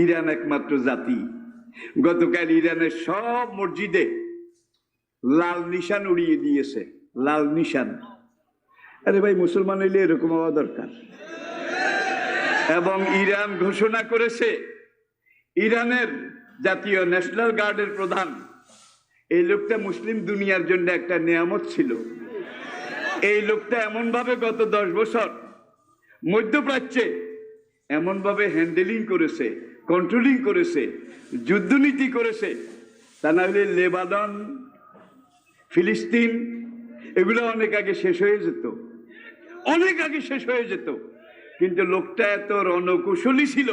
Iran একমাত্র জাতি, গতকাল ইরানের সব মসজিদে লাল নিশান উড়িয়ে দিয়েছে, লাল নিশান। আরে ভাই, মুসলমান হইলে এরকম হওয়া দরকার। এবং ইরান ঘোষণা করেছে, ইরানের জাতীয় ন্যাশনাল গার্ডের প্রধান, এই লোকটা মুসলিম দুনিয়ার জন্য একটা নিয়ামত ছিল। এই লোকটা এমন ভাবে গত 10 বছর মধ্যপ্রাচ্যে এমন ভাবে হ্যান্ডেলিং করেছে, কন্ট্রোলিং করেছে, যুদ্ধনীতি করেছে, তা না হলে লেবানন, ফিলিস্তিন এগুলো অনেক আগে শেষ হয়ে যেত, অনেক আগে শেষ হয়ে যেত। কিন্তু লোকটা এত রণকৌশলী ছিল।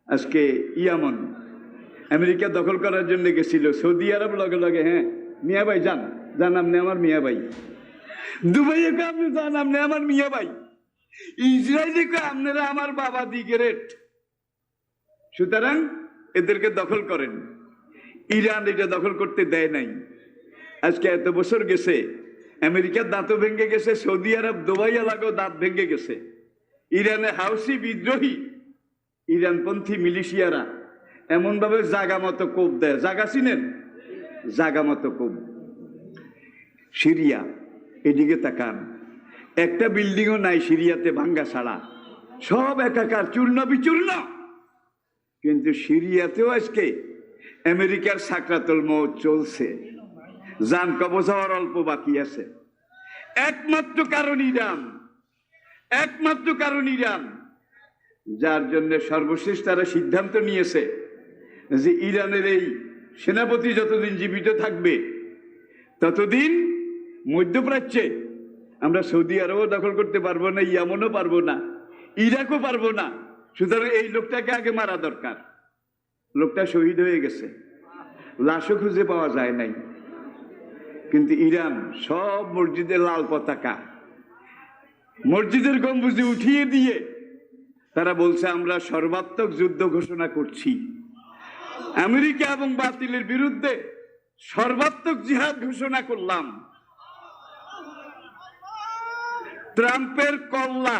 আজকে ইয়ামন আমেরিকা দখল করার জন্য গেছিল, সৌদি আরব লগে লগে হ্যাঁ মিয়া ভাই যান, যান আপনি আমার মিয়া ভাই। দুবাইয়ে আপনি যান, আপনি আমার মিয়া ভাই। ইসরায়েলে আপনারা আমার বাবা দি গ্রেট। সুতরাং এদেরকে দখল করেন। ইরান এটা দখল করতে দেয় নাই। আজকে এত বছর গেছে, আমেরিকার দাঁতও ভেঙে গেছে, সৌদি আরব দুবাই এলাকাও দাঁত ভেঙে গেছে। ইরানে হাউসি বিদ্রোহী ইরানপন্থী মিলিশিয়ারা এমন ভাবে জাগা মতো কোপ দেয়, জাগা চিনেন, জাগা মতো কোপ। সিরিয়া, এদিকে তাকান, একটা বিল্ডিংও নাই সিরিয়াতে ভাঙ্গা ছাড়া, সব একাকার, চূর্ণ বিচূর্ণ। কিন্তু সিরিয়াতেও আজকে আমেরিকার সাকরাতুল মউত চলছে, জান কবজ হওয়ার অল্প বাকি আছে। একমাত্র কারণ ইরান, একমাত্র কারণ ইরান, যার জন্য সর্বশেষ তারা সিদ্ধান্ত নিয়েছে যে ইরানের এই সেনাপতি যতদিন জীবিত থাকবে ততদিন মধ্যপ্রাচ্যে আমরা সৌদি আরবও দখল করতে পারবো না, ইয়ামনও পারবো না, ইরাকও পারবো না। সুতরাং এই লোকটাকে আগে মারা দরকার। লোকটা শহীদ হয়ে গেছে, লাশও খুঁজে পাওয়া যায় নাই। কিন্তু ইরান সব মসজিদে লাল পতাকা, মসজিদের গম্বুজে উঠিয়ে দিয়ে তারা বলছে আমরা সর্বাত্মক যুদ্ধ ঘোষণা করছি, আমেরিকা এবং বাতিলের বিরুদ্ধে সর্বাত্মক জিহাদ ঘোষণা করলাম। ট্রাম্পের কল্লা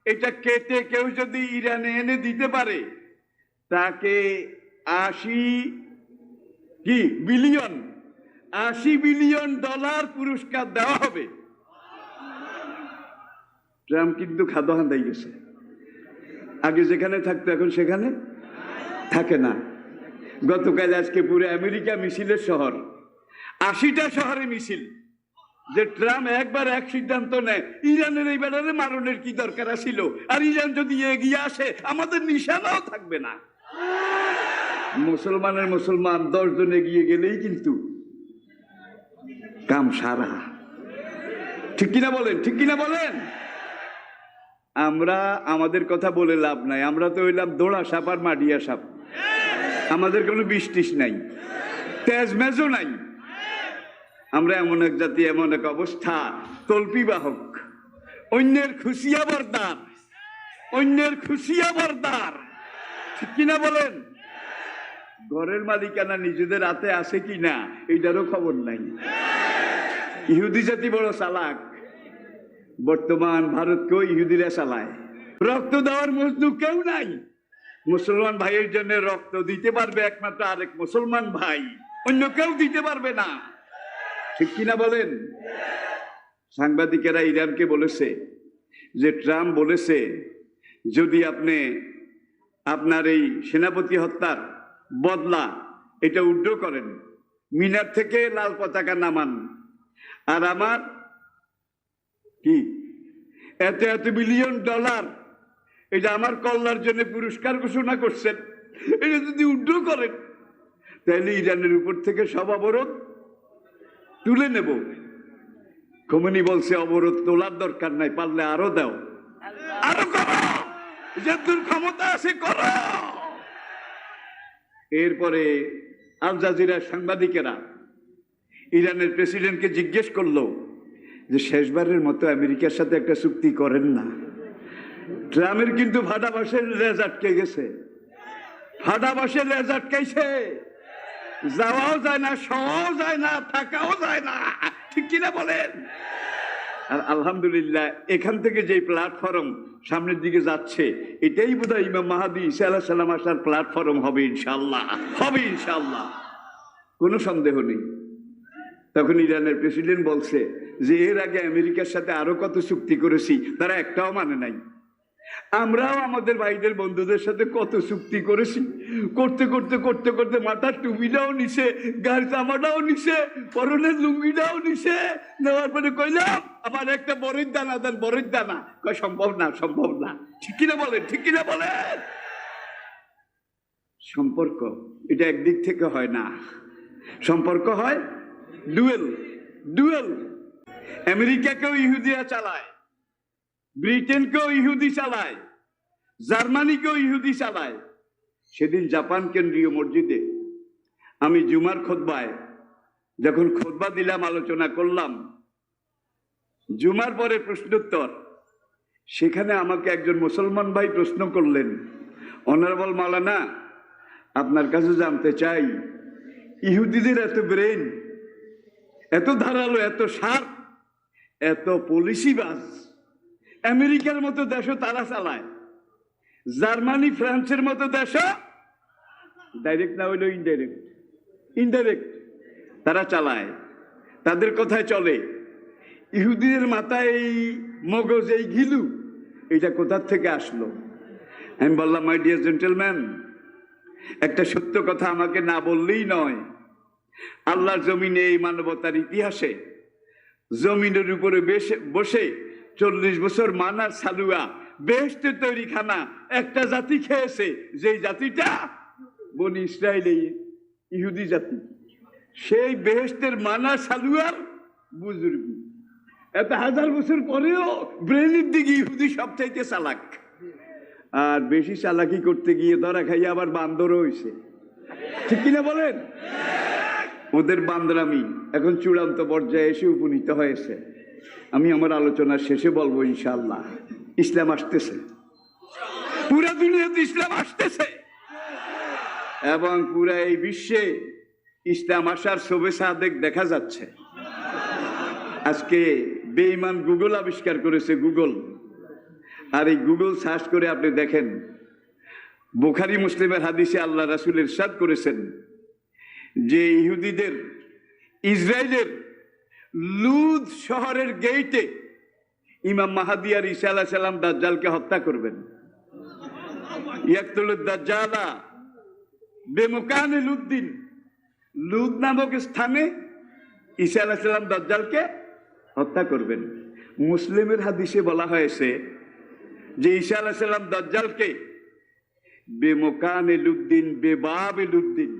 এটা কেটে কেউ যদি ইরানে এনে দিতে পারে, তাকে 80 বিলিয়ন ডলার পুরস্কার দেওয়া হবে। ট্রাম্প কিন্তু খাদ্য হান্দাই গেছে। আগে যেখানে থাকতো এখন সেখানে থাকে না। গতকাল আজকে পুরো আমেরিকা মিছিলের শহর, 80টা শহরে মিছিল, যে ট্রাম্প একবার এক সিদ্ধান্ত নেয়, ইরানের এই বেড়ারে মারণের কি দরকার ছিল, আর ইরান যদি এগিয়ে আসে আমাদের নিশানাও থাকবে না। মুসলমান 10 জন এগিয়ে গেলেই কিন্তু কাম সারা। ঠিক কিনা বলেন, ঠিক কিনা বলেন? আমরা আমাদের কথা বলে লাভ নাই, আমরা তো হইলাম দোড়া সাপ আর মাডিয়া সাপ। আমাদের কোনো বিষ নাই, তেজ মেজও নাই। আমরা এমন এক জাতি, এমন এক অবস্থা, তল্পি বাহক, অন্যের খুশিয়া বরদার, অন্যের খুশিয়া বরদার। ঠিক কিনা বলেন? ঘরের মালিকানা নিজেদের হাতে আছে কিনা এইটারও খবর নাই। ইহুদি জাতি বড় চালাক। বর্তমান ভারতকেও ইহুদিরা চালায়। রক্ত দেওয়ার মজনু কেউ নাই। মুসলমান ভাইয়ের জন্য রক্ত দিতে পারবে একমাত্র আরেক মুসলমান ভাই, অন্য কেউ দিতে পারবে না। ঠিক কিনা বলেন? সাংবাদিকেরা ইরানকে বলেছে যে ট্রাম্প বলেছে যদি আপনি আপনার এই সেনাপতি হত্যার বদলা এটা উড্র করেন, মিনার থেকে লাল পতাকা নামান, আর আমার কি এত বিলিয়ন ডলার এটা আমার কল্যাণের জন্য পুরস্কার ঘোষণা করছেন, এটা যদি উড্র করেন তাহলে ইরানের উপর থেকে সব অবরোধ তুলে নেব। খোমেনি বলছে অবরোধ তোলার দরকার নাই, পারলে আরো দাও, আরো করো, যতদূর ক্ষমতা আছে করো। এরপরে আল জাজিরার সাংবাদিকেরা ইরানের প্রেসিডেন্টকে জিজ্ঞেস করলো যে শেষবারের মতো আমেরিকার সাথে একটা চুক্তি করেন না। ট্রাম্পের কিন্তু ভাড়া বাসের লেজ আটকে গেছে, ভাড়া বাসের লেজ আটকাইছে, যাওয়াও যায় না, শোয়াও যায় না, থাকাও যায় না। ঠিক কিনা বলেন? আর আলহামদুলিল্লাহ এখান থেকে যে প্ল্যাটফর্ম সামনের দিকে যাচ্ছে, এটাই বোধহয় ইমাম মাহদী ঈসা আলাইহিস সালাম আসার প্ল্যাটফর্ম হবে ইনশাআল্লাহ, হবে ইনশাআল্লাহ, কোনো সন্দেহ নেই। তখন ইরানের প্রেসিডেন্ট বলছে যে এর আগে আমেরিকার সাথে আরো কত চুক্তি করেছি, তারা একটাও মানে নাই। আমরাও আমাদের ভাইদের বন্ধুদের সাথে কত চুক্তি করেছি, করতে করতে করতে করতে মাথার টুপিটাও নিছে, গায়ের জামাটাও নিছে, পরনের লুঙ্গিটাও নিছে, নেওয়ার পরে কইলাম আমার একটা বরের দানা দেন, বরের দানা। কয় সম্ভব না, সম্ভব না। ঠিক কিনা বলেন, ঠিক কিনা বলেন? সম্পর্ক এটা একদিক থেকে হয় না, সম্পর্ক হয় ডুয়েল, ডুয়েল। আমেরিকাকেও ইহুদিরা চালায়, ব্রিটেনকেও ইহুদি চালায়, জার্মানিকেও ইহুদি চালায়। সেদিন জাপান কেন্দ্রীয় মসজিদে আমি জুমার খুতবায় যখন খুতবা দিলাম, আলোচনা করলাম, জুমার পরে প্রশ্নোত্তর, সেখানে আমাকে একজন মুসলমান ভাই প্রশ্ন করলেন, অনারেবল মাওলানা আপনার কাছে জানতে চাই, ইহুদিদের এত ব্রেন, এত ধারালো, এত শার্প, এত পলিসিবাজ, আমেরিকার মতো দেশও তারা চালায়, জার্মানি ফ্রান্সের মতো দেশও ডাইরেক্ট না হইলেও ইনডাইরেক্ট, ইনডাইরেক্ট তারা চালায়, তাদের কথায় চলে। ইহুদিদের মাথায় এই মগজ, এই ঘিলু, এটা কোথার থেকে আসলো? আমি বললাম, মাই ডিয়ার জেন্টেলম্যান, একটা সত্য কথা আমাকে না বললেই নয়। আল্লাহর জমিনে, এই মানবতার ইতিহাসে জমিনের উপরে বসে 40 বছর মানার সালুয়া, বেহেশতের তৈরি খানা একটা জাতি খেয়েছে, যেই জাতিটা বনি ইসরায়েল, ইহুদি জাতি। সেই বেহেশতের মানা সালুয়ার বুজুর্গ, এত হাজার বছর পরেও ব্রেনের দিকে ইহুদি সবচাইতে চালাক। আর বেশি চালাকি করতে গিয়ে ধরা খাইয়া আবার বান্দরও হয়েছে। ঠিক কিনা বলেন? ওদের বান্দরামি এখন চূড়ান্ত পর্যায়ে এসে উপনীত হয়েছে। আমি আমার আলোচনার শেষে বলবো, ইনশাআল্লাহ ইসলাম আসতেছে, পুরা দুনিয়াতে ইসলাম আসতেছে, এবং পুরা এই বিশ্বে ইসলাম আসার শোভে সাদেক দেখা যাচ্ছে। আজকে বেঈমান গুগল আবিষ্কার করেছে, গুগল। আর এই গুগল সার্চ করে আপনি দেখেন, বুখারী মুসলিমের হাদিসে আল্লাহ রাসূল ইরশাদ করেছেন যে ইহুদিদের, ইসরায়েলের লুদ শহরের গেইটে ইমাম মাহদী আর ঈসা আলাইহিস সালাম দাজ্জালকে হত্যা করবেন। ইয়াকতুলুদ দাজ্জালা বিমাকানে লুদ্দিন, লুদ নামক স্থানে ঈসা আলাইহিস সালাম দাজ্জালকে হত্যা করবেন। মুসলিমের হাদিসে বলা হয়েছে যে ঈসা আলাইহিস সালাম দাজ্জালকে বিমাকানে লুদ্দিন, বেবাবে লুদ্দিন,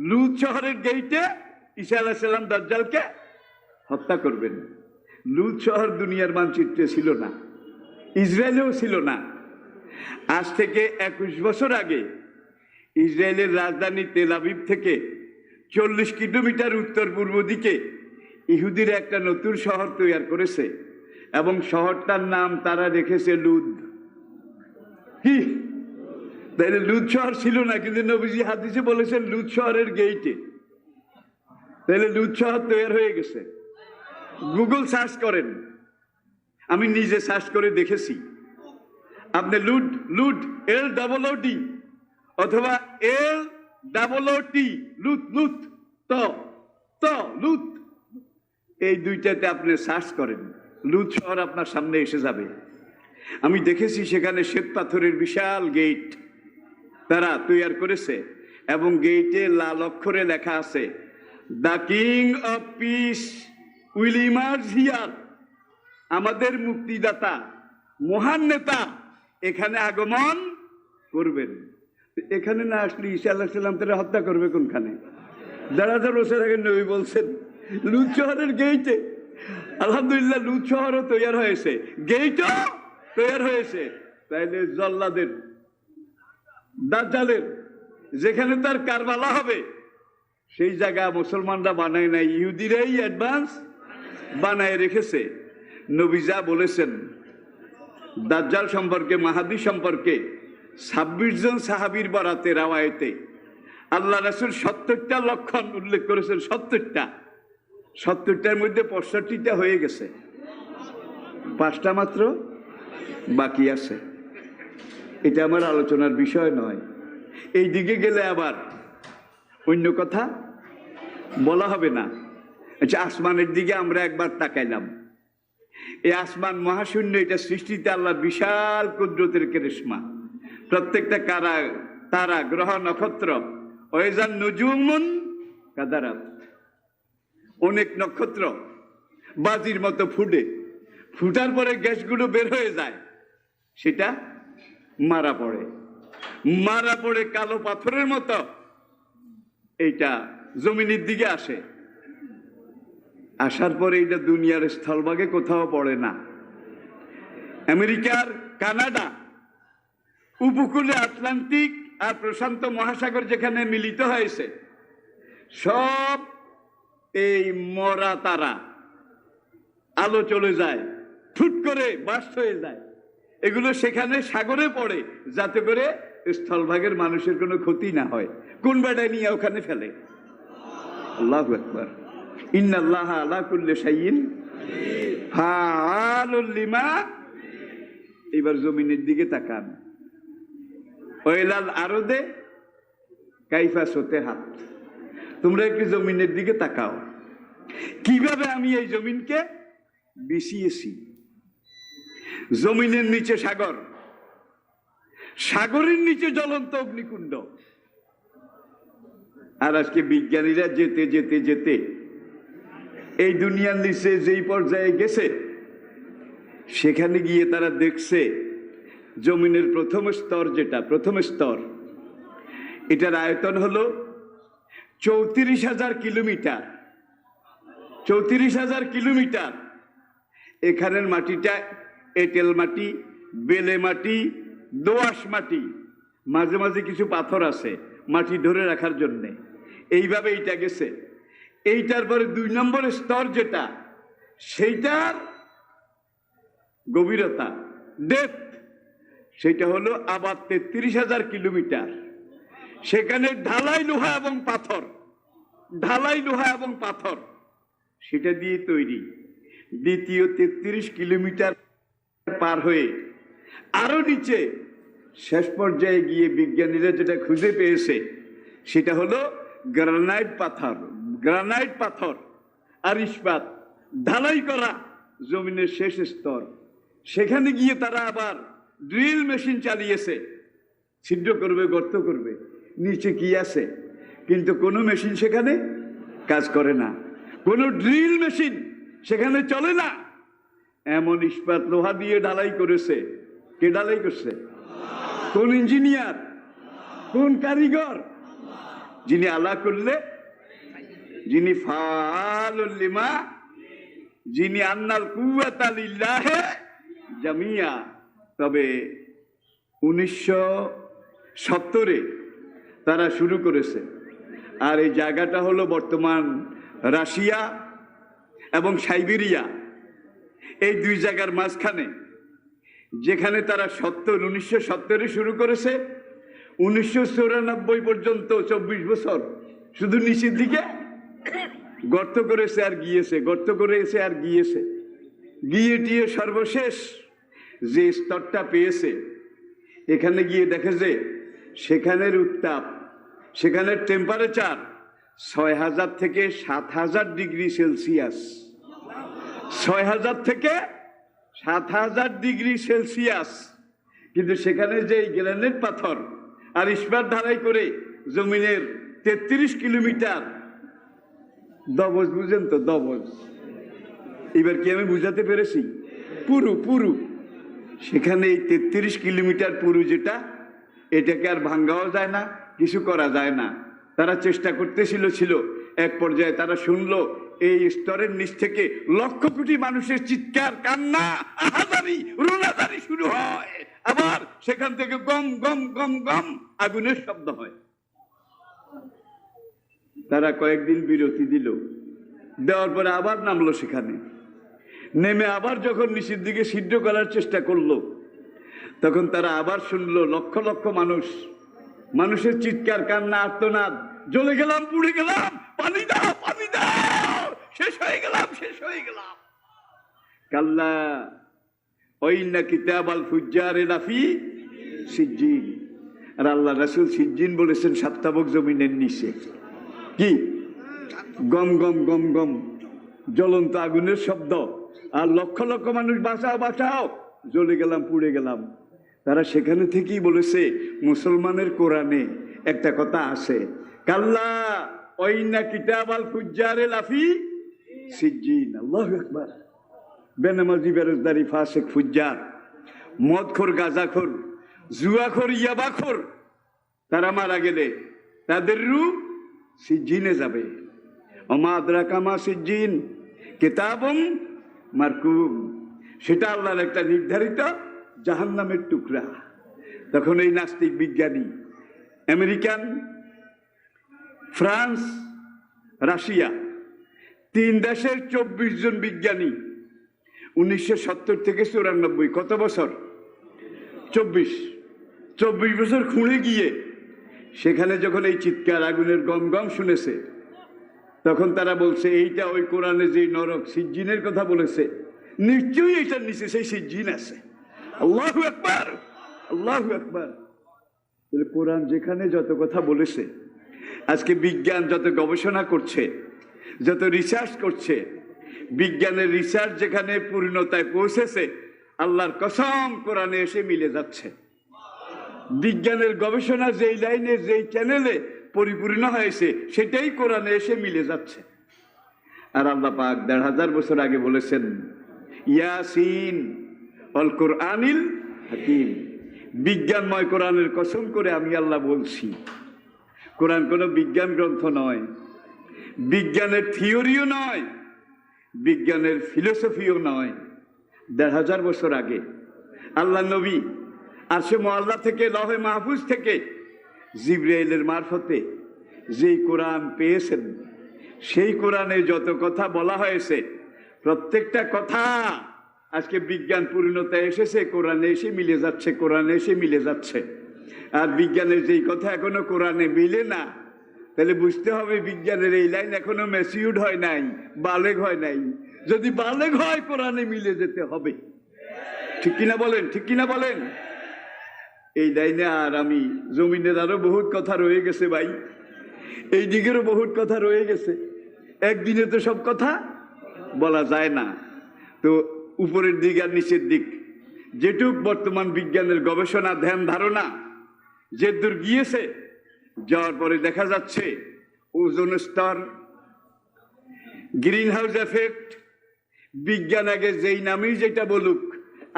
লুদ শহরের গেইটে ঈসা আলাইহিস সালাম দাজ্জালকে হত্যা করবেন। লুদ শহর দুনিয়ার মানচিত্রে ছিল না, ইসরায়েলেও ছিল না। আজ থেকে 21 বছর আগে ইসরায়েলের রাজধানী তেল আবিব থেকে 40 কিলোমিটার উত্তর পূর্ব দিকে ইহুদিরা একটা নতুন শহর তৈরি করেছে, এবং শহরটার নাম তারা রেখেছে লুদ। তাইলে লুদ শহর ছিল না, কিন্তু নবীজি হাদিসে বলেছেন লুদ শহরের গেইটে। তাহলে লুদ শহর তৈরি হয়ে গেছে। গুগল সার্চ করেন, আমি নিজে সার্চ করে দেখেছি। আপনি লুড, লুড LOOD অথবা LOOT, লুত, লুত, ত লুত, এই দুইটাতে আপনি সার্চ করেন, লুদ শহর আপনার সামনে এসে যাবে। আমি দেখেছি সেখানে শ্বেত পাথরের বিশাল গেট তারা তৈরি করেছে, এবং গেটে লাল অক্ষরে লেখা আছে, the king of piece will emerge here, আমাদের মুক্তিদাতা, মহান নেতা এখানে আগমন করবেন। এখানে না আসলে ঈসা আলাইহিস সালাম তারা হত্যা করবে কোনখানে? 1000 বছর আগে নবী বলছেন লুদ শহরের গেইটে। আলহামদুলিল্লাহ লুদ শহরও তৈরি হয়েছে, গেইটও তৈরি হয়েছে। তাইলে জল্লাদের, দাজ্জালের যেখানে তার কারবালা হবে, সেই জায়গা মুসলমানরা বানায় নাই, ইহুদিরাই অ্যাডভান্স বানায় রেখেছে। নবী যা বলেছেন দাজ্জাল সম্পর্কে, মাহাদী সম্পর্কে 26 জন সাহাবীর বরাতে রাওয়ায়েতে আল্লাহ রাসূল 70টা লক্ষণ উল্লেখ করেছেন। 70টার মধ্যে 65টা হয়ে গেছে। 5টা মাত্র বাকি আছে। এটা আমার আলোচনার বিষয় নয়। এই দিকে গেলে আবার অন্য কথা বলা হবে না। আচ্ছা, আসমানের দিকে আমরা একবার তাকাইলাম। এই আসমান মহাশূন্য, এটা সৃষ্টিতে আল্লাহর বিশাল কুদরতের কেরেশমা। প্রত্যেকটা তারা, গ্রহ, নক্ষত্র, ওয়াইজান নুজুমুন কাদারাত, অনেক নক্ষত্র বাজির মতো ফুটার পরে গ্যাসগুলো বের হয়ে যায়, সেটা মারা পড়ে কালো পাথরের মতো এইটা জমিনের দিকে আসে। আসার পরে এটা দুনিয়ার স্থলভাগে কোথাও পড়ে না। আমেরিকার কানাডা উপকূলে আটলান্টিক আর প্রশান্ত মহাসাগর যেখানে মিলিত হয়েছে, সব এই মরা তারা, আলো চলে যায়, ফুট করে বাস্ট হয়ে যায়। এগুলো সেখানে সাগরে পড়ে যাতে করে স্থলভাগের মানুষের কোনো ক্ষতি না হয়। কোন বেড়ায় নিয়ে ওখানে ফেলে। আল্লাহু আকবার। ইন্নাল্লাহা আলা কুল্লি শাইইন ফাআলুল লিমা। এবার জমিনের দিকে তাকান। ওয়াইলাল আরদে কাইফা সুতিহাত। তোমরা একটু জমিনের দিকে তাকাও, কিভাবে আমি এই জমিনকে বিছিয়েছি। জমিনের নিচে সাগর, সাগরের নিচে জ্বলন্ত অগ্নিকুণ্ড। আর আজকে বিজ্ঞানীরা যেতে যেতে যেতে এই দুনিয়ার নিচে যেই পর্যায়ে গেছে, সেখানে গিয়ে তারা দেখছে জমিনের প্রথম স্তর, এটার আয়তন হলো 34,000 কিলোমিটার। 34,000 কিলোমিটার। এখানের মাটিটা এঁটেল মাটি, বেলে মাটি, দোআঁশ মাটি, মাঝে মাঝে কিছু পাথর আছে মাটি ধরে রাখার জন্যে। এইভাবে এইটা গেছে। এইটার পরে 2 নম্বর স্তর যেটা, সেইটার গভীরতা, ডেপথ, সেটা হলো আবার 33,000 কিলোমিটার। সেখানে ঢালাই লোহা এবং পাথর সেটা দিয়ে তৈরি। দ্বিতীয় 33 কিলোমিটার পার হয়ে আরো নিচে শেষ পর্যায়ে গিয়ে বিজ্ঞানীরা যেটা খুঁজে পেয়েছে, সেটা হলো গ্রানাইট পাথর আর ইস্পাত ঢালাই করা জমিনের শেষ স্তর। সেখানে গিয়ে তারা আবার ড্রিল মেশিন চালিয়েছে, ছিদ্র করবে, গর্ত করবে, নিচে কি আছে, কিন্তু কোনো মেশিন সেখানে কাজ করে না, কোনো ড্রিল মেশিন সেখানে চলে না। এমন ইস্পাত লোহা দিয়ে ঢালাই করেছে। কে ঢালাই করছে? কোন ইঞ্জিনিয়ার, কোন কারিগর? যিনি আলা করলে, যিনি ফাআলুল লিমা, যিনি আন্নাল কুওয়াতা লিল্লাহি জামিয়া। তবে 1970-এ তারা শুরু করেছে। আর এই জায়গাটা হলো বর্তমান রাশিয়া এবং সাইবেরিয়া, এই 2 জায়গার মাঝখানে, যেখানে তারা 1970-এ শুরু করেছে। 1994 পর্যন্ত 24 বছর শুধু নিচের দিকে গর্ত করেছে আর গিয়েছে, গিয়ে টিয়ে সর্বশেষ যে স্তরটা পেয়েছে, এখানে গিয়ে দেখে যে সেখানের উত্তাপ, সেখানের টেম্পারেচার 6,000 থেকে 7,000 ডিগ্রি সেলসিয়াস। 6,000 থেকে 7,000 ডিগ্রি সেলসিয়াস। কিন্তু সেখানে যে গ্রানাইট পাথর আর ইস্পাত ঢালাই করে জমিনের 33 কিলোমিটার দবজ, বুঝেন তো দবজ? এবার কি আমি বুঝাতে পেরেছি? পুরু সেখানে এই 33 কিলোমিটার পুরু যেটা, এটাকে আর ভাঙ্গাও যায় না, কিছু করা যায় না। তারা চেষ্টা করতেছিল, এক পর্যায়ে তারা শুনলো এই স্তরের নিচ থেকে লক্ষ কোটি মানুষের চিৎকার, কান্না, আহাজারি, রুনাজারি শুরু হয়। আবার সেখান থেকে গম গম গম গম আগুনের শব্দ হয়। তারা কয়েকদিন বিরতি দেওয়ার পরে আবার নামলো সেখানে। নেমে আবার যখন নিচের দিকে ছিদ্র করার চেষ্টা করলো, তখন তারা আবার শুনলো লক্ষ লক্ষ মানুষের চিৎকার, কান্না, আর্তনাদ, জ্বলে গেলাম, পুড়ে গেলাম, পানি দাও, শেষ হয়ে গেলাম। কাল্লা ওয়াইন্না কিতাবাল ফুজ্জারি লাফি সিজ্জিন। আর আল্লাহ রাসূল সিজ্জিন বলেছেন সাতটাবক জমিনের নিচে। কি গম গম গম গম জ্বলন্ত আগুনের শব্দ, আর লক্ষ লক্ষ মানুষ বাঁচাও বাঁচাও, জ্বলে গেলাম পুড়ে গেলাম। তারা সেখানে থেকেই বলেছে মুসলমানের কোরআনে একটা কথা আছে, কাল্লা ওয়াইন্না কিতাবাল ফুজ্জারি লাফি সিজ্জিন। আল্লাহু আকবার। বেনামাজি, বেরোজগারি, ফাসেক, ফুজ্জার, মদখোর, গাঁজাখোর, জুয়াখোর, ইয়াবাখোর, তারা মারা গেলে তাদের রূপ সিজ্জিনে যাবে। ওমা আদরাকা মা সিজ্জিন, কিতাবুম মারকুম। সেটা আল্লাহর একটা নির্ধারিত জাহান্নামের টুকরা। তখন এই নাস্তিক বিজ্ঞানী আমেরিকান, ফ্রান্স, রাশিয়া, 3 দেশের 24 জন বিজ্ঞানী 1970 থেকে 94, কত বছর? 24 বছর খুঁড়ে গিয়ে সেখানে যখন এই চিৎকার আগুনের গম গম শুনেছে, তখন তারা বলছে এইটা ওই কোরআনে যে নরক সিজ্জিনের কথা বলেছে, নিশ্চয়ই এটার নিচে সেই সিজ্জিন আছে। আল্লাহু আকবার, আল্লাহু আকবার। কোরআন যেখানে যত কথা বলেছে, আজকে বিজ্ঞান যত গবেষণা করছে, যত রিসার্চ করছে, বিজ্ঞানের রিসার্চ যেখানে পূর্ণতায় পৌঁছেছে, আল্লাহর কসম কোরআনে এসে মিলে যাচ্ছে। বিজ্ঞানের গবেষণা যেই লাইনে যেই চ্যানেলে পরিপূর্ণ হয়েছে, সেটাই কোরআনে এসে মিলে যাচ্ছে। আর আল্লাহ পাক ১৫০০ বছর আগে বলেছেন ইয়াসিন অল কোরআনিল হাকিম। বিজ্ঞানময় কোরআনের কসম করে আমি আল্লাহ বলছি, কোরআন কোনো বিজ্ঞান গ্রন্থ নয়, বিজ্ঞানের থিওরিও নয়, বিজ্ঞানের ফিলোসফিও নয়। ১৫০০ বছর আগে আল্লাহ নবী আরশে মুআল্লা থেকে, লহে মাহফুজ থেকে জিবরাইলের মারফতে যেই কোরআন পেয়েছেন, সেই কোরআনে যত কথা বলা হয়েছে, প্রত্যেকটা কথা আজকে বিজ্ঞান পূর্ণতায় এসেছে, কোরআনে এসে মিলে যাচ্ছে, কোরআনে এসে মিলে যাচ্ছে। আর বিজ্ঞানের যেই কথা এখনো কোরআনে মিলে না, তাহলে বুঝতে হবে বিজ্ঞানের এই লাইন এখনো ম্যাচিউরড হয় নাই, বালেগ হয় নাই। যদি বালেগ হয় কোরআনে মিলে যেতে হবে। ঠিক কিনা বলেন, ঠিক কিনা বলেন? এই লাইনে আর আমি জমিনের আরো বহুত কথা রয়ে গেছে ভাই, এই দিকেরও বহুত কথা রয়ে গেছে। একদিনে তো সব কথা বলা যায় না। তো উপরের দিক আর নিচের দিক যেটুক বর্তমান বিজ্ঞানের গবেষণা, ধ্যান ধারণা যে দূর গিয়েছে, যাওয়ার পরে দেখা যাচ্ছে ওজোন স্তর, গ্রিন হাউস এফেক্ট, বিজ্ঞান আগে যেই নামেই যেটা বলুক,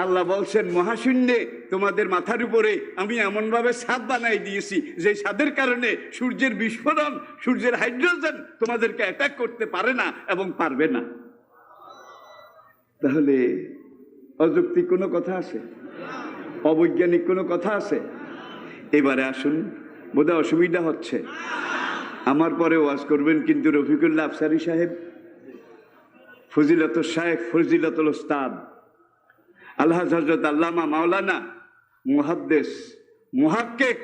আল্লাহ বলছেন মহাশূন্যে তোমাদের মাথার উপরে আমি এমনভাবে ছাদ বানাই দিয়েছি যে ছাদের কারণে সূর্যের বিস্ফোরণ, সূর্যের হাইড্রোজেন তোমাদেরকে অ্যাটাক করতে পারে না এবং পারবে না। তাহলে অযৌক্তিক কোনো কথা আছে? অবৈজ্ঞানিক কোনো কথা আছে? এবারে আসুন, বোধহয় অসুবিধা হচ্ছে, আমার পরে ওয়াজ করবেন কিন্তু রফিকুল্লাহ আফসারী সাহেব, ফজিলতুল শাইখ, ফজিলতুল উস্তাদ আল্লাহ হযরত আল্লামা মাওলানা মুহাদ্দিস মুহাক্কিক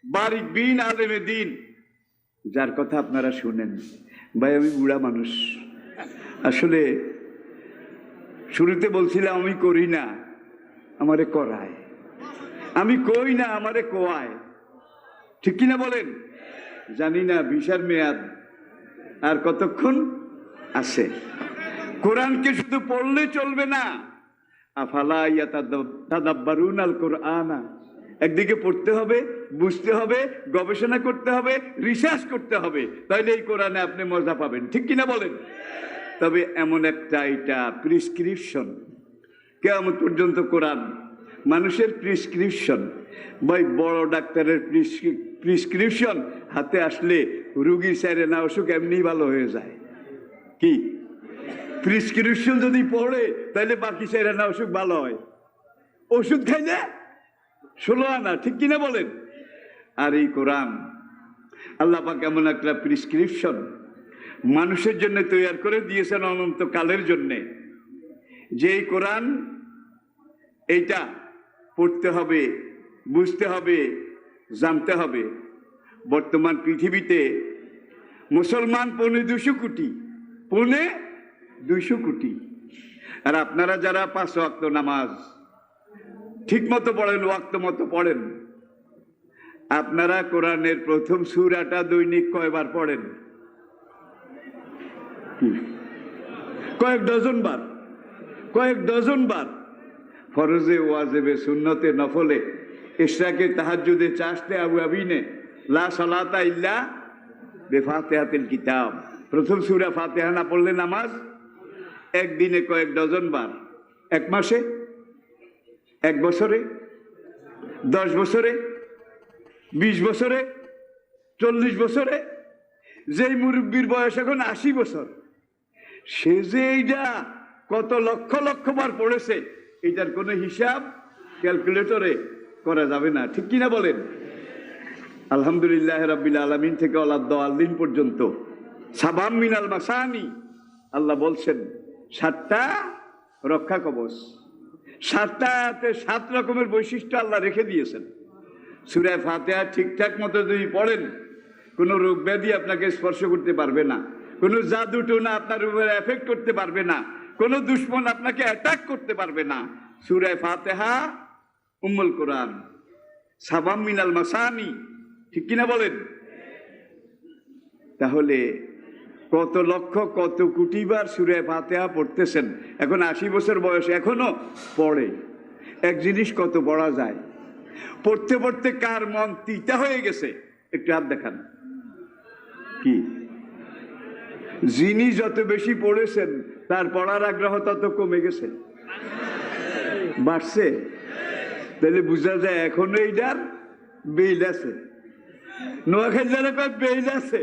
বারিক বিন আলেমে দিন, যার কথা আপনারা শুনেন। ভাই আমি বুড়া মানুষ, আসলে শুরুতে বলছিলাম আমি করি না, আমারে করায়, আমি কই না, আমারে কোয়ায়। ঠিক কিনা বলেন? জানি না ভিসার মেয়াদ আর কতক্ষণ আছে। কোরআনকে শুধু পড়লে চলবে না, আফালা ইয়াতাদাব্বারুন আল কোরআনা, একদিকে পড়তে হবে, বুঝতে হবে, গবেষণা করতে হবে, রিসার্চ করতে হবে, তাইলে এই কোরআনে আপনি মজা পাবেন। ঠিক কিনা বলেন? তবে এমন একটা এটা প্রেসক্রিপশন, কিয়ামত পর্যন্ত কোরআন মানুষের প্রেসক্রিপশন। ভাই বড় ডাক্তারের প্রেসক্রিপশন হাতে আসলে রুগীর চাইরে না অসুখ এমনি ভালো হয়ে যায়। কি প্রেসক্রিপশন যদি পড়ে তাহলে বাকি চাইরে না অসুখ ভালো হয়, ওষুধ খাইলে 16 আনা। ঠিক কিনা বলেন? আর এই কোরআন আল্লাহ পাক এমন একটা প্রেসক্রিপশন মানুষের জন্য তৈরি করে দিয়েছেন অনন্তকালের জন্যে, যে এই কোরআন এইটা পড়তে হবে, বুঝতে হবে, জানতে হবে। বর্তমান পৃথিবীতে মুসলমান 2.25 কোটি, 2.25 কোটি। আর আপনারা যারা 5 ওয়াক্ত নামাজ ঠিক মতো পড়েন, ওয়াক্ত মতো পড়েন। আপনারা কোরআনের প্রথম সূরাটা দৈনিক কয়বার পড়েন? কয়েক ডজন বার, কয়েক ডজন বার। ফরজে, ওয়াজিবে, সুন্নতে, নফলে, ইশরাকে, তাহাজ্জুদে, চাশতে, আবু আবিনে, লা সালাতা ইল্লা বিফাতিহাতিল কিতাব। প্রথম সূরা ফাতিহা না পড়লে নামাজ একদিনে কয়েক ডজন বার। এক মাসে, এক বছরে, 10 বছরে, 20 বছরে, 40 বছরে। যেই মুরব্বীর বয়স এখন 80 বছর, সে যে এইটা কত লক্ষ লক্ষ বার পড়েছে, এটার কোনো হিসাব ক্যালকুলেটরে করা যাবে না। ঠিক কিনা বলেন? আলহামদুলিল্লাহ রাব্বিল আলামিন থেকে ওয়ালাদ-দাল্লিন পর্যন্ত সাবাম মিনাল মাসানি, আল্লাহ বলছেন 7টা রক্ষা কবচ। 7টাতে 7 রকমের বৈশিষ্ট্য আল্লাহ রেখে দিয়েছেন। সূরা ফাতিহা ঠিকঠাক মতো যদি পড়েন, কোনো রোগ ব্যাধি আপনাকে স্পর্শ করতে পারবে না, কোনো জাদু টোনা আপনার উপরে এফেক্ট করতে পারবে না, কোনো দুশ্মন আপনাকে অ্যাটাক করতে পারবে না। সূরা ফাতিহা উম্মুল কোরআন, সাবাম মিনাল মাসানি। ঠিক কিনা বলেন? তাহলে কত লক্ষ কত কোটি বার সূরা ফাতিহা পড়তেছেন, এখন 80 বছর বয়স এখনো পড়ে। এক জিনিস কত পড়া যায়, পড়তে পড়তে কার মন তিতা হয়ে গেছে একটু হাত দেখান। কি? যিনি যত বেশি পড়েছেন তার পড়ার আগ্রহ তত কমে গেছে, বাড়ছে। তাহলে বোঝা যায় এখনো এইটার বেইল আছে। নোয়াখালীর কয় বেইল আছে।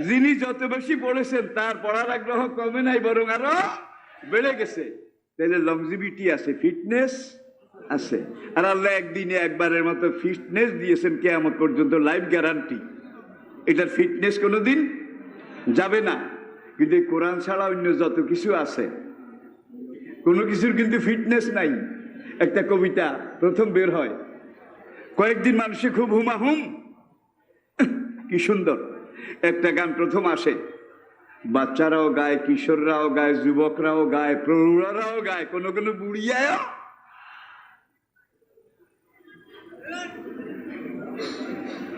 যিনি যত বেশি পড়েছেন তার পড়ার আগ্রহ কমে নাই, বরং আরো বেড়ে গেছে। তাহলে লংজিভিটি আছে, ফিটনেস আছে। আর আল্লাহ একদিনে একবারের মতো ফিটনেস দিয়েছেন, কিয়ামত পর্যন্ত লাইফ গ্যারান্টি। এটার ফিটনেস কোনোদিন যাবে না। কিন্তু কোরআন ছাড়া অন্য যত কিছু আছে, কোনো কিছুর কিন্তু ফিটনেস নাই। একটা কবিতা প্রথম বের হয়, কয়েকদিন মানুষে খুব হুমাহুম, কি সুন্দর একটা গান প্রথম আসে। বাচ্চারাও গায়, কিশোররাও গায়, যুবকরাও গায়, প্রৌঢ়রাও গায়, কোনো কোনো বুড়িয়াও।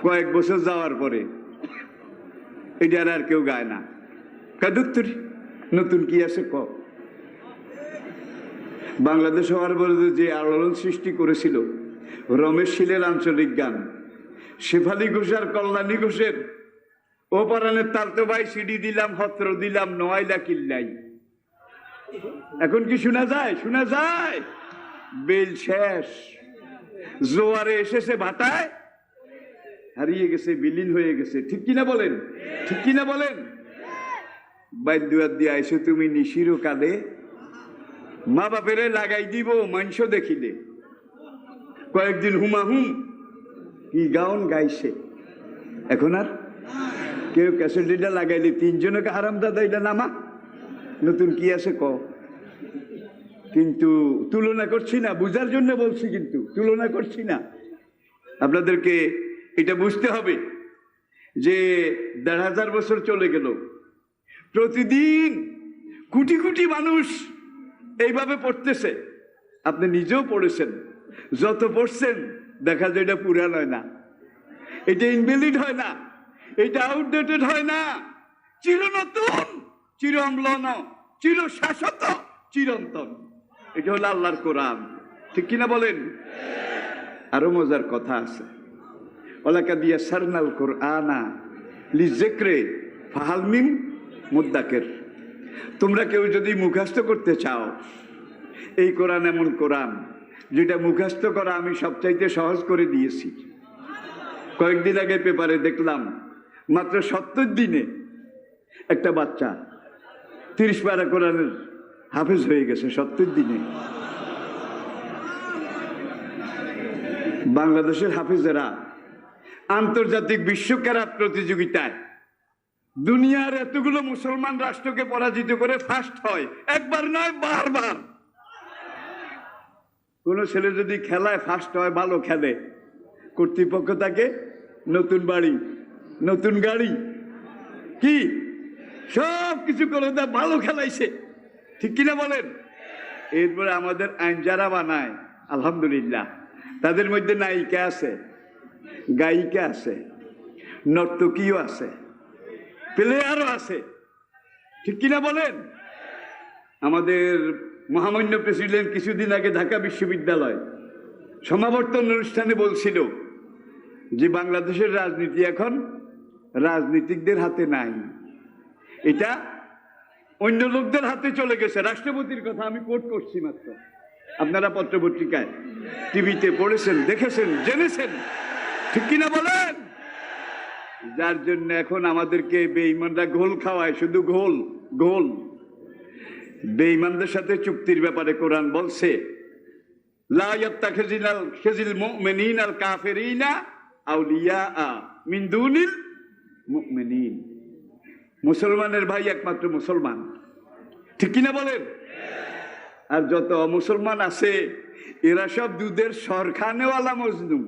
কয়েক বছর যাওয়ার পরে এটার আর কেউ গায় না। কাদুত্তরি নতুন কি আছে ক? বাংলাদেশ হওয়ার পরে যে আলোড়ন সৃষ্টি করেছিল রমেশ শীলের আঞ্চলিক গান, শেফালি ঘোষ আর কল্যাণী ঘোষের ও পরাণের তার তো ভাই সিডি দিলাম, হত্র দিলাম, নোয়াইলা কিল্লাই। এখন কি শোনা যায়? শোনা যায়? বেল শেষ, জোয়ারে এসেছে ভাটায়, হারিয়ে গেছে, বিলীন হয়ে গেছে। ঠিক কিনা বলেন? ঠিক কিনা বলেন? বাইদুয়ার দিয়ে আইসো তুমি নিশিরো কালে, মা বাপেরে লাগাই দিব মাংস দেখিলে। কয়েকদিন হুমাহুম কি গাউন গাইছে, এখন আর কেউ ক্যাসেটটা লাগাইলে 3 জনকে আরামদাদা এটা নামা। নতুন কি আছে ক? কিন্তু তুলনা করছি না, বুঝার জন্য বলছি, কিন্তু তুলনা করছি না। আপনাদেরকে এটা বুঝতে হবে যে 1500 বছর চলে গেল, প্রতিদিন কোটি কোটি মানুষ এইভাবে পড়তেছে। আপনি নিজেও পড়েছেন, যত পড়ছেন দেখা যায় এটা পুরান হয় না, এটা ইনভ্যালিড হয় না, এটা আউটডেটেড হয় না, চির নতুন, চির অম্লন, চির শাশ্বত, চিরন্তন। এটা হলো আল্লাহর কোরআন। ঠিক কিনা বলেন? আরো মজার কথা আছে, ওয়ালাকাদ ইয়াসসারনাল কুরআনা লিযিকরি ফাহাল মিন মুদ্দাকির। তোমরা কেউ যদি মুখস্থ করতে চাও, এই কোরআন এমন কোরআন যেটা মুখস্থ করা আমি সবচাইতে সহজ করে দিয়েছি। কয়েকদিন আগে পেপারে দেখলাম মাত্র 70 দিনে একটা বাচ্চা 30 পারা কোরআনের হাফেজ হয়ে গেছে। 70 দিনে। বাংলাদেশের হাফেজেরা আন্তর্জাতিক বিশ্ব ক্যারাত প্রতিযোগিতায় দুনিয়ার এতগুলো মুসলমান রাষ্ট্রকে পরাজিত করে ফার্স্ট হয়, একবার নয় বারবার। কোন ছেলে যদি খেলায় ফার্স্ট হয়, ভালো খেলে, কর্তৃপক্ষ তাকে নতুন বাড়ি, নতুন গাড়ি, কি সব কিছু করে দেয়, ভালো খেলাইছে। ঠিক কিনা বলেন? এরপরে আমাদের আইন যারা বানায়, আলহামদুলিল্লাহ। তাদের মধ্যে নায়িকা আছে, গায়িকা আছে, নর্তকীও আছে, প্লেয়ারও আছে, ঠিক কিনা বলেন? আমাদের মহামান্য প্রেসিডেন্ট কিছুদিন আগে ঢাকা বিশ্ববিদ্যালয় সমাবর্তন অনুষ্ঠানে বলছিল যে বাংলাদেশের রাজনীতি এখন রাজনীতিকদের হাতে নাই, এটা অন্য লোকদের হাতে চলে গেছে। রাষ্ট্রপতির কথা আমি কোট করছি মাত্র, আপনারা পত্রপত্রিকায় টিভিতে পড়েছেন, দেখেছেন, জেনেছেন, ঠিক কিনা বলেন? যার জন্য এখন আমাদেরকে বেঈমানরা ঘোল খাওয়ায়, শুধু ঘোল ঘোল। বেঈমানদের সাথে চুক্তির ব্যাপারে কোরআন বলছে লা ইয়াত্তাখিযুল মুমিনুনাল কাফিরিনা আউলিয়া মিন দুনিল মুমিনিন। মুসলমানের ভাই একমাত্র মুসলমান, ঠিক কিনা বলেন? আর যত মুসলমান আছে এরা সব দুধের সরখানেওয়ালা মজনু।